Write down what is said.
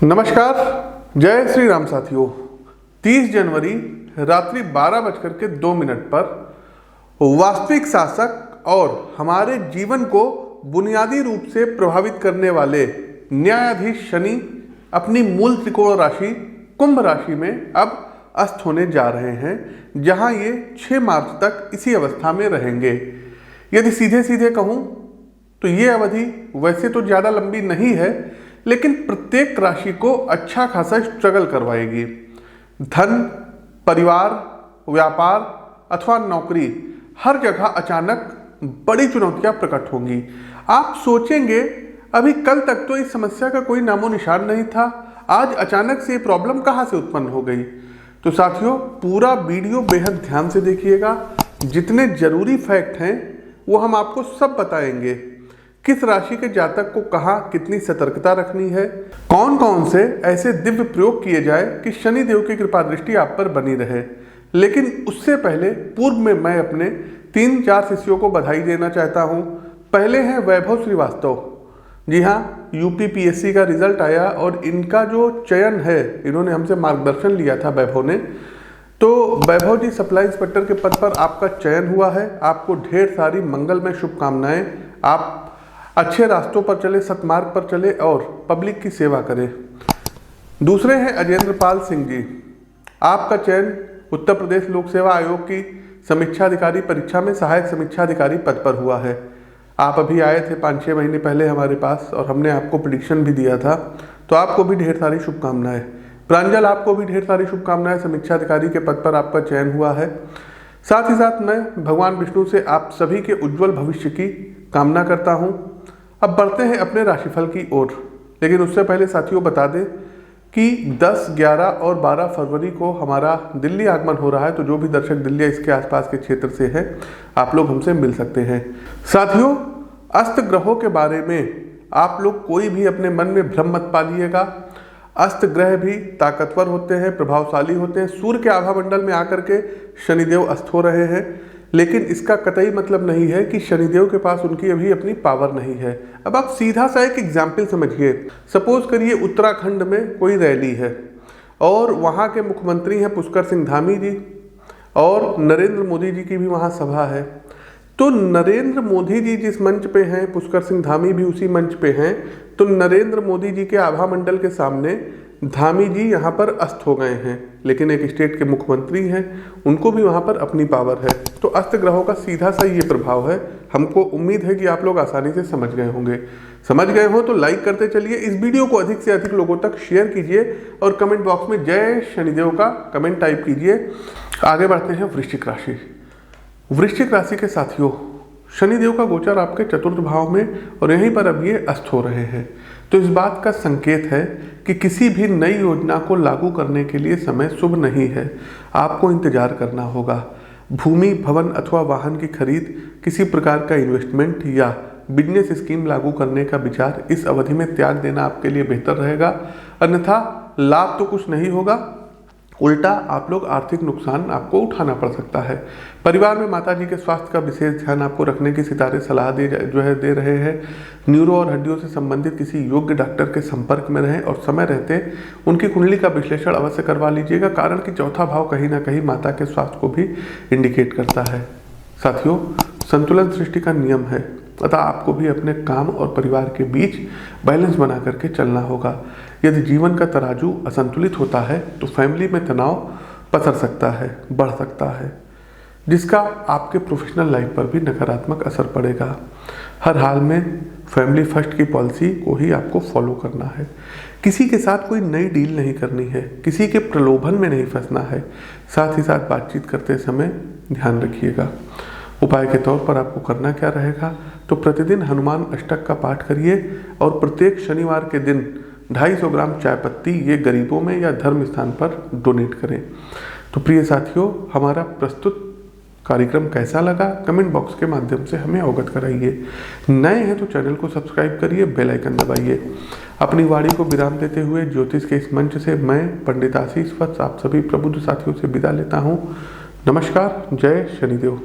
नमस्कार, जय श्री राम साथियों। 30 जनवरी रात्रि 12:02 पर वास्तविक शासक और हमारे जीवन को बुनियादी रूप से प्रभावित करने वाले न्यायाधीश शनि अपनी मूल त्रिकोण राशि कुंभ राशि में अब अस्त होने जा रहे हैं, जहां ये 6 मार्च तक इसी अवस्था में रहेंगे। यदि सीधे सीधे कहूं तो ये अवधि वैसे तो ज़्यादा लंबी नहीं है, लेकिन प्रत्येक राशि को अच्छा खासा स्ट्रगल करवाएगी। धन, परिवार, व्यापार अथवा नौकरी, हर जगह अचानक बड़ी चुनौतियां प्रकट होंगी। आप सोचेंगे अभी कल तक तो इस समस्या का कोई नामो निशान नहीं था, आज अचानक से ये प्रॉब्लम कहाँ से उत्पन्न हो गई। तो साथियों, पूरा वीडियो बेहद ध्यान से देखिएगा। जितने जरूरी फैक्ट हैं वो हम आपको सब बताएंगे। किस राशि के जातक को कहाँ कितनी सतर्कता रखनी है, कौन कौन से ऐसे दिव्य प्रयोग किए जाए कि शनि देव की कृपा दृष्टि आप पर बनी रहे। लेकिन उससे पहले पूर्व में मैं अपने 3-4 शिष्यों को बधाई देना चाहता हूँ। पहले हैं वैभव श्रीवास्तव। जी हाँ, यूपीपीएससी का रिजल्ट आया और इनका जो चयन है, इन्होंने हमसे मार्गदर्शन लिया था वैभव ने। तो वैभव जी, सप्लाई इंस्पेक्टर के पद पर आपका चयन हुआ है। आपको ढेर सारी मंगलमय शुभकामनाएं। आप अच्छे रास्तों पर चले, सतमार्ग पर चले और पब्लिक की सेवा करें। दूसरे हैं अजेंद्र पाल सिंह जी। आपका चयन उत्तर प्रदेश लोक सेवा आयोग की समीक्षा अधिकारी परीक्षा में सहायक समीक्षा अधिकारी पद पर हुआ है। आप अभी आए थे 5-6 महीने पहले हमारे पास और हमने आपको प्रेडिक्शन भी दिया था, तो आपको भी ढेर सारी शुभकामनाएं। प्रांजल, आपको भी ढेर सारी शुभकामनाएं। समीक्षा अधिकारी के पद पर आपका चयन हुआ है। साथ ही साथ मैं भगवान विष्णु से आप सभी के उज्जवल भविष्य की कामना करता हूं। अब बढ़ते हैं अपने राशिफल की ओर, लेकिन उससे पहले साथियों बता दें कि 10, 11 और 12 फरवरी को हमारा दिल्ली आगमन हो रहा है। तो जो भी दर्शक दिल्ली या इसके आसपास के क्षेत्र से हैं, आप लोग हमसे मिल सकते हैं। साथियों, अस्त ग्रहों के बारे में आप लोग कोई भी अपने मन में भ्रम मत पालिएगा। अस्त ग्रह भी ताकतवर होते हैं, प्रभावशाली होते हैं। सूर्य के आभा मंडल में आकर के शनिदेव अस्त हो रहे हैं, लेकिन इसका कतई मतलब नहीं है कि शनिदेव के पास उनकी अभी अपनी पावर नहीं है। अब आप सीधा सा एक एग्जाम्पल समझिए। सपोज करिए उत्तराखंड में कोई रैली है और वहाँ के मुख्यमंत्री हैं पुष्कर सिंह धामी जी, और नरेंद्र मोदी जी की भी वहाँ सभा है। तो नरेंद्र मोदी जी जिस मंच पे हैं, पुष्कर सिंह धामी भी उसी मंच पे हैं। तो नरेंद्र मोदी जी के आभा मंडल के सामने धामी जी यहाँ पर अस्त हो गए हैं, लेकिन एक स्टेट के मुख्यमंत्री हैं, उनको भी वहाँ पर अपनी पावर है। तो अस्त ग्रहों का सीधा सा ये प्रभाव है। हमको उम्मीद है कि आप लोग आसानी से समझ गए होंगे। समझ गए हो तो लाइक करते चलिए। इस वीडियो को अधिक से अधिक लोगों तक शेयर कीजिए और कमेंट बॉक्स में जय शनिदेव का कमेंट टाइप कीजिए। आगे बढ़ते हैं वृश्चिक राशि। वृश्चिक राशि के साथियों, शनिदेव का गोचर आपके चतुर्थ भाव में और यहीं पर अब ये अस्त हो रहे हैं। तो इस बात का संकेत है कि किसी भी नई योजना को लागू करने के लिए समय शुभ नहीं है। आपको इंतजार करना होगा। भूमि, भवन अथवा वाहन की खरीद, किसी प्रकार का इन्वेस्टमेंट या बिजनेस स्कीम लागू करने का विचार इस अवधि में त्याग देना आपके लिए बेहतर रहेगा। अन्यथा लाभ तो कुछ नहीं होगा, उल्टा आप लोग आर्थिक नुकसान आपको उठाना पड़ सकता है। परिवार में माताजी के स्वास्थ्य का विशेष ध्यान आपको रखने की सितारे सलाह दे रहे हैं। न्यूरो और हड्डियों से संबंधित किसी योग्य डॉक्टर के संपर्क में रहें और समय रहते उनकी कुंडली का विश्लेषण अवश्य करवा लीजिएगा, कारण कि चौथा भाव कहीं ना कहीं माता के स्वास्थ्य को भी इंडिकेट करता है। साथियों, संतुलन सृष्टि का नियम है, अतः आपको भी अपने काम और परिवार के बीच बैलेंस बना करके चलना होगा। यदि जीवन का तराजू असंतुलित होता है तो फैमिली में तनाव पसर सकता है, बढ़ सकता है, जिसका आपके प्रोफेशनल लाइफ पर भी नकारात्मक असर पड़ेगा। हर हाल में फैमिली फर्स्ट की पॉलिसी को ही आपको फॉलो करना है। किसी के साथ कोई नई डील नहीं करनी है, किसी के प्रलोभन में नहीं फंसना है। साथ ही साथ बातचीत करते समय ध्यान रखिएगा। उपाय के तौर पर आपको करना क्या रहेगा, तो प्रतिदिन हनुमान अष्टक का पाठ करिए और प्रत्येक शनिवार के दिन 250 ग्राम चाय पत्ती ये गरीबों में या धर्म स्थान पर डोनेट करें। तो प्रिय साथियों, हमारा प्रस्तुत कार्यक्रम कैसा लगा कमेंट बॉक्स के माध्यम से हमें अवगत कराइए। नए हैं तो चैनल को सब्सक्राइब करिए, बेल आइकन दबाइए। अपनी वाणी को विराम देते हुए ज्योतिष के इस मंच से मैं पंडित आशीष वत्स आप सभी प्रबुद्ध साथियों से विदा लेता हूँ। नमस्कार, जय शनिदेव।